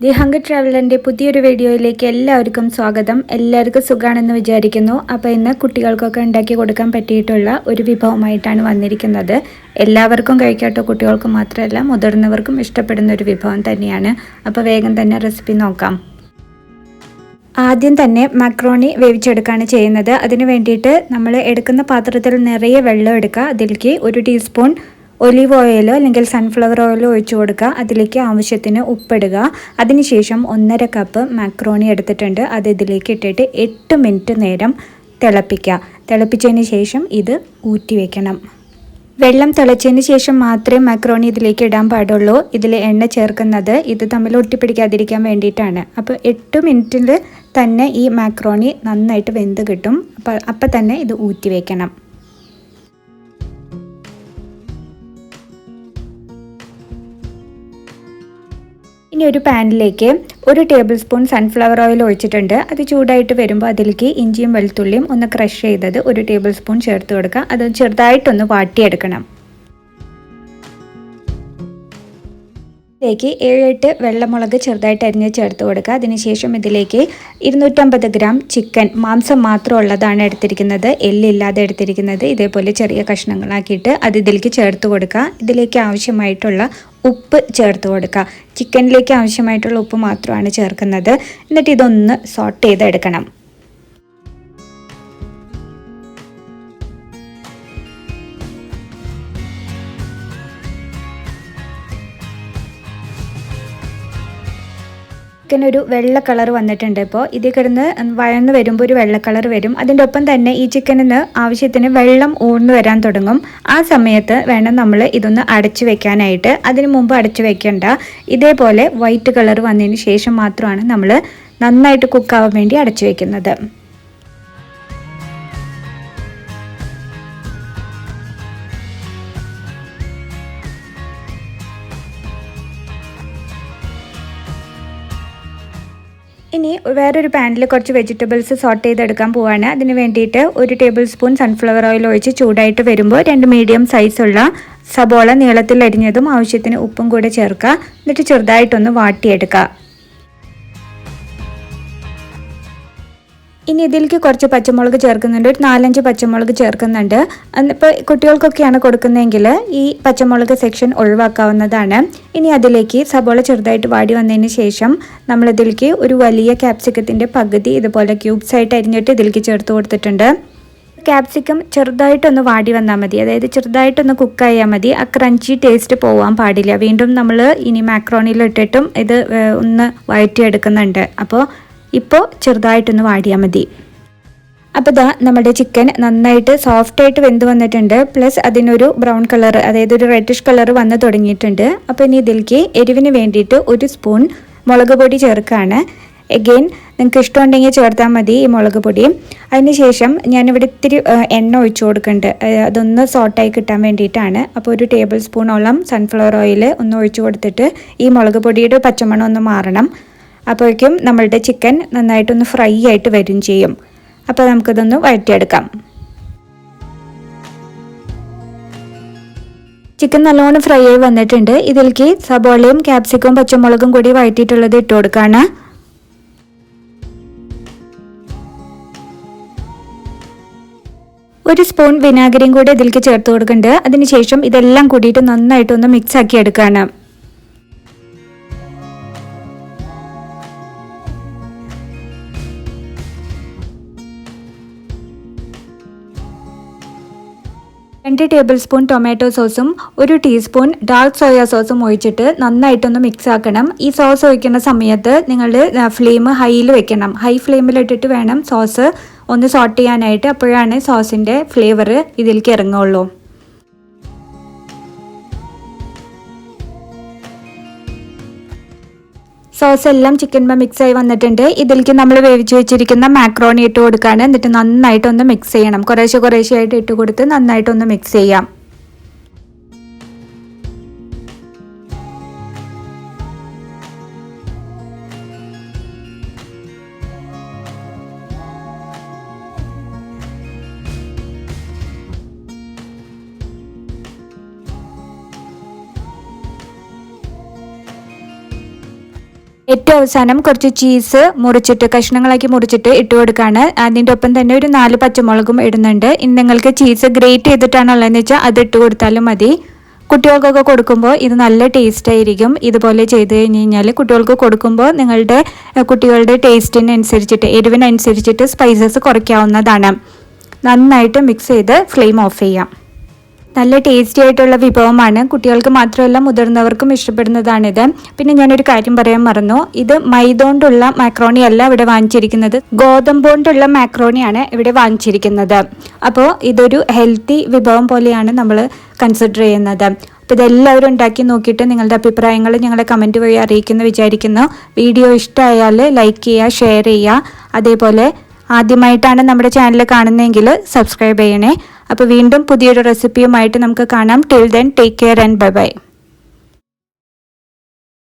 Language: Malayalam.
ദി ഹങ്കർ ട്രാവലറിൻ്റെ പുതിയൊരു വീഡിയോയിലേക്ക് എല്ലാവർക്കും സ്വാഗതം. എല്ലാവർക്കും സുഖമാണെന്ന് വിചാരിക്കുന്നു. അപ്പോൾ ഇന്ന് കുട്ടികൾക്കൊക്കെ ഉണ്ടാക്കി കൊടുക്കാൻ പറ്റിയിട്ടുള്ള ഒരു വിഭവമായിട്ടാണ് വന്നിരിക്കുന്നത്. എല്ലാവർക്കും കഴിക്കാട്ടോ, കുട്ടികൾക്ക് മാത്രമല്ല മുതിർന്നവർക്കും ഇഷ്ടപ്പെടുന്ന ഒരു വിഭവം തന്നെയാണ്. അപ്പോൾ വേഗം തന്നെ റെസിപ്പി നോക്കാം. ആദ്യം തന്നെ മക്രോണി വേവിച്ചെടുക്കുകയാണ് ചെയ്യുന്നത്. അതിന് വേണ്ടിയിട്ട് നമ്മൾ എടുക്കുന്ന പാത്രത്തിൽ നിറയെ വെള്ളം എടുക്കുക. അതിലേക്ക് 1 ടീസ്പൂൺ ഒലിവ് ഓയിലോ അല്ലെങ്കിൽ സൺഫ്ലവർ ഓയിലോ ഒഴിച്ചു കൊടുക്കുക. അതിലേക്ക് ആവശ്യത്തിന് ഉപ്പിടുക. അതിനുശേഷം 1.5 കപ്പ് മാക്രോണി എടുത്തിട്ടുണ്ട്. അത് ഇതിലേക്ക് ഇട്ടിട്ട് 8 മിനിറ്റ് നേരം തിളപ്പിക്കുക. തിളപ്പിച്ചതിന് ശേഷം ഇത് ഊറ്റി വയ്ക്കണം. വെള്ളം തിളച്ചതിന് ശേഷം മാത്രമേ മാക്രോണി ഇതിലേക്ക് ഇടാൻ പാടുള്ളൂ. ഇതിൽ എണ്ണ ചേർക്കുന്നത് ഇത് തമ്മിൽ ഒട്ടിപ്പിടിക്കാതിരിക്കാൻ വേണ്ടിയിട്ടാണ്. അപ്പോൾ 8 മിനിറ്റിൽ തന്നെ ഈ മാക്രോണി നന്നായിട്ട് വെന്ത് കിട്ടും. അപ്പം തന്നെ ഇത് ഊറ്റി വയ്ക്കണം. ഇനി ഒരു പാനിലേക്ക് 1 ടേബിൾ സ്പൂൺ സൺഫ്ലവർ ഓയിൽ ഒഴിച്ചിട്ടുണ്ട്. അത് ചൂടായിട്ട് വരുമ്പോൾ അതിലേക്ക് ഇഞ്ചിയും വെളുത്തുള്ളിയും ഒന്ന് ക്രഷ് ചെയ്തത് 1 ടേബിൾ സ്പൂൺ ചേർത്ത് കൊടുക്കുക. അത് ചെറുതായിട്ടൊന്ന് വാട്ടിയെടുക്കണം. ഇതിലേക്ക് 7-8 വെള്ളമുളക് ചെറുതായിട്ട് അരിഞ്ഞ് ചേർത്ത് കൊടുക്കുക. അതിനുശേഷം ഇതിലേക്ക് 250 ഗ്രാം ചിക്കൻ, മാംസം മാത്രം ഉള്ളതാണ് എടുത്തിരിക്കുന്നത്, എല്ലില്ലാതെ എടുത്തിരിക്കുന്നത്. ഇതേപോലെ ചെറിയ കഷ്ണങ്ങളാക്കിയിട്ട് അത് ഇതിലേക്ക് ചേർത്ത് കൊടുക്കുക. ഇതിലേക്ക് ആവശ്യമായിട്ടുള്ള ഉപ്പ് ചേർത്ത് കൊടുക്കുക. ചിക്കനിലേക്ക് ആവശ്യമായിട്ടുള്ള ഉപ്പ് മാത്രമാണ് ചേർക്കുന്നത്. എന്നിട്ട് ഇതൊന്ന് സോട്ട് ചെയ്തെടുക്കണം. ഒരു വെള്ള കളർ വന്നിട്ടുണ്ട്. ഇപ്പോൾ ഇത് കിടന്ന് വഴന്ന് വരുമ്പോൾ ഒരു വെള്ള കളർ വരും. അതിൻ്റെ ഒപ്പം തന്നെ ഈ ചിക്കനിന് ആവശ്യത്തിന് വെള്ളം ഊർന്നു വരാൻ തുടങ്ങും. ആ സമയത്ത് വേണം നമ്മൾ ഇതൊന്ന് അടച്ചു വെക്കാനായിട്ട്. അതിനു മുമ്പ് അടച്ചു വെക്കേണ്ട. ഇതേപോലെ വൈറ്റ് കളർ വന്നതിന് ശേഷം മാത്രമാണ് നമ്മൾ നന്നായിട്ട് കുക്കാവാൻ വേണ്ടി അടച്ചു വെക്കുന്നത്. ഇനി വേറൊരു പാനിൽ കുറച്ച് വെജിറ്റബിൾസ് സോട്ട് ചെയ്തെടുക്കാൻ പോവാണ്. അതിന് വേണ്ടിയിട്ട് 1 ടേബിൾ സ്പൂൺ സൺഫ്ലവർ ഓയിൽ ഒഴിച്ച് ചൂടായിട്ട് വരുമ്പോൾ 2 മീഡിയം സൈസുള്ള സബോള നീളത്തിൽ അരിഞ്ഞതും ആവശ്യത്തിന് ഉപ്പും കൂടെ ചേർക്കുക. എന്നിട്ട് ചെറുതായിട്ടൊന്ന് വാട്ടിയെടുക്കുക. ഇനി ഇതിലേക്ക് കുറച്ച് പച്ചമുളക് ചേർക്കുന്നുണ്ട്. ഒരു 4-5 പച്ചമുളക് ചേർക്കുന്നുണ്ട്. ഇപ്പോൾ കുട്ടികൾക്കൊക്കെയാണ് കൊടുക്കുന്നതെങ്കിൽ ഈ പച്ചമുളക് സെക്ഷൻ ഒഴിവാക്കാവുന്നതാണ്. ഇനി അതിലേക്ക് സബോള ചെറുതായിട്ട് വാടി വന്നതിന് ശേഷം നമ്മളിതിലേക്ക് ഒരു വലിയ ക്യാപ്സിക്കത്തിൻ്റെ പകുതി ഇതുപോലെ ക്യൂബ്സ് ആയിട്ട് അരിഞ്ഞിട്ട് ഇതിലേക്ക് ചേർത്ത് കൊടുത്തിട്ടുണ്ട്. ക്യാപ്സിക്കം ചെറുതായിട്ടൊന്ന് വാടി വന്നാൽ മതി, അതായത് ചെറുതായിട്ടൊന്ന് കുക്കായാൽ മതി. ആ ക്രഞ്ചി ടേസ്റ്റ് പോകാൻ പാടില്ല. വീണ്ടും നമ്മൾ ഇനി മാക്രോണിയിലിട്ടിട്ടും ഇത് ഒന്ന് വഴറ്റിയെടുക്കുന്നുണ്ട്. ഇപ്പോൾ ചെറുതായിട്ടൊന്ന് വാടിയാൽ മതി. അപ്പോൾ നമ്മുടെ ചിക്കൻ നന്നായിട്ട് സോഫ്റ്റായിട്ട് വെന്ത് വന്നിട്ടുണ്ട്. പ്ലസ് അതിനൊരു ബ്രൗൺ കളർ, അതായത് ഒരു റെഡിഷ് കളർ വന്ന് തുടങ്ങിയിട്ടുണ്ട്. അപ്പോൾ ഇനി ഇതിലേക്ക് എരിവിന് വേണ്ടിയിട്ട് 1 സ്പൂൺ മുളക് പൊടി ചേർക്കുകയാണ്. എഗെയിൻ നിങ്ങൾക്ക് ഇഷ്ടമുണ്ടെങ്കിൽ ചേർത്താൽ മതി ഈ മുളക് പൊടി. അതിനുശേഷം ഞാനിവിടെ ഇത്തിരി എണ്ണ ഒഴിച്ചു കൊടുക്കുന്നുണ്ട്. അതൊന്ന് സോട്ടായി കിട്ടാൻ വേണ്ടിയിട്ടാണ്. അപ്പോൾ 1 ടേബിൾ സ്പൂണോളം സൺഫ്ലവർ ഓയിൽ ഒന്ന് ഒഴിച്ചു കൊടുത്തിട്ട് ഈ മുളക് പൊടിയുടെ പച്ചമണം ഒന്ന് മാറണം. അപ്പോഴേക്കും നമ്മളുടെ ചിക്കൻ നന്നായിട്ടൊന്ന് ഫ്രൈ ആയിട്ട് വരും ചെയ്യും. അപ്പോൾ നമുക്കിതൊന്ന് വഴറ്റിയെടുക്കാം. ചിക്കൻ നല്ലോണം ഫ്രൈ ആയി വന്നിട്ടുണ്ട്. ഇതിലേക്ക് സബോളയും ക്യാപ്സിക്കവും പച്ചമുളകും കൂടി വഴറ്റിയിട്ടുള്ളത് ഇട്ട് കൊടുക്കുകയാണ്. ഒരു സ്പൂൺ വിനാഗിരിയും കൂടി ഇതിലേക്ക് ചേർത്ത് കൊടുക്കുന്നുണ്ട്. അതിനുശേഷം ഇതെല്ലാം കൂടിയിട്ട് നന്നായിട്ടൊന്ന് മിക്സ് ആക്കി എടുക്കുകയാണ്. രണ്ട് ടേബിൾ സ്പൂൺ ടൊമാറ്റോ സോസും 1 ടീസ്പൂൺ ഡാർക്ക് സോയ സോസും ഒഴിച്ചിട്ട് നന്നായിട്ടൊന്ന് മിക്സ് ആക്കണം. ഈ സോസ് ഒഴിക്കുന്ന സമയത്ത് നിങ്ങൾ ഫ്ലെയിം ഹൈയിൽ വെക്കണം. ഹൈ ഫ്ലെയിമിലിട്ടിട്ട് വേണം സോസ് ഒന്ന് സോട്ട് ചെയ്യാനായിട്ട്. അപ്പോഴാണ് സോസിൻ്റെ ഫ്ലേവർ ഇതിലേക്ക് ഇറങ്ങുള്ളൂ. സോസ് എല്ലാം ചിക്കൻ മിക്സ് ആയി വന്നിട്ടുണ്ട്. ഇതിലേക്ക് നമ്മൾ വേവിച്ച് വെച്ചിരിക്കുന്ന മാക്രോണി ഇട്ട് കൊടുക്കുകയാണ്. എന്നിട്ട് നന്നായിട്ടൊന്ന് മിക്സ് ചെയ്യണം. കുറേശ്ശെ ആയിട്ട് ഇട്ട് കൊടുത്ത് നന്നായിട്ടൊന്ന് മിക്സ് ചെയ്യാം. ഏറ്റവും അവസാനം കുറച്ച് ചീസ് മുറിച്ചിട്ട് കഷ്ണങ്ങളാക്കി മുറിച്ചിട്ട് ഇട്ട് കൊടുക്കുകയാണ്. അതിൻ്റെ ഒപ്പം തന്നെ ഒരു 4 പച്ചമുളകും ഇടുന്നുണ്ട്. ഇനി നിങ്ങൾക്ക് ചീസ് ഗ്രേറ്റ് ചെയ്തിട്ടാണുള്ളതെന്ന് വെച്ചാൽ അത് ഇട്ട് കൊടുത്താലും മതി. കുട്ടികൾക്കൊക്കെ കൊടുക്കുമ്പോൾ ഇത് നല്ല ടേസ്റ്റ് ആയിരിക്കും. ഇതുപോലെ ചെയ്ത് കഴിഞ്ഞ് കഴിഞ്ഞാൽ കുട്ടികൾക്ക് കൊടുക്കുമ്പോൾ കുട്ടികളുടെ ടേസ്റ്റിനനുസരിച്ചിട്ട് എരിവിനനുസരിച്ചിട്ട് സ്പൈസസ് കുറയ്ക്കാവുന്നതാണ്. നന്നായിട്ട് മിക്സ് ചെയ്ത് ഫ്ലെയിം ഓഫ് ചെയ്യാം. നല്ല ടേസ്റ്റി ആയിട്ടുള്ള വിഭവമാണ്. കുട്ടികൾക്ക് മാത്രമല്ല മുതിർന്നവർക്കും ഇഷ്ടപ്പെടുന്നതാണിത്. പിന്നെ ഞാനൊരു കാര്യം പറയാൻ മറന്നു. ഇത് മൈദ കൊണ്ടുള്ള മാക്രോണി അല്ല ഇവിടെ വാങ്ങിച്ചിരിക്കുന്നത്, ഗോതമ്പ് കൊണ്ടുള്ള മാക്രോണിയാണ് ഇവിടെ വാങ്ങിച്ചിരിക്കുന്നത്. അപ്പോൾ ഇതൊരു ഹെൽത്തി വിഭവം പോലെയാണ് നമ്മൾ കൺസിഡർ ചെയ്യുന്നത്. അപ്പോൾ ഇതെല്ലാവരും ഉണ്ടാക്കി നോക്കിയിട്ട് നിങ്ങളുടെ അഭിപ്രായങ്ങൾ ഞങ്ങളെ കമൻറ്റ് വഴി അറിയിക്കുമെന്ന് വിചാരിക്കുന്നു. വീഡിയോ ഇഷ്ടമായാൽ ലൈക്ക് ചെയ്യുക, ഷെയർ ചെയ്യുക. അതേപോലെ ആദ്യമായിട്ടാണ് നമ്മുടെ ചാനൽ കാണുന്നതെങ്കിൽ സബ്സ്ക്രൈബ് ചെയ്യണേ. അപ്പോൾ വീണ്ടും പുതിയൊരു റെസിപ്പിയുമായിട്ട് നമുക്ക് കാണാം. Till then take care and bye bye.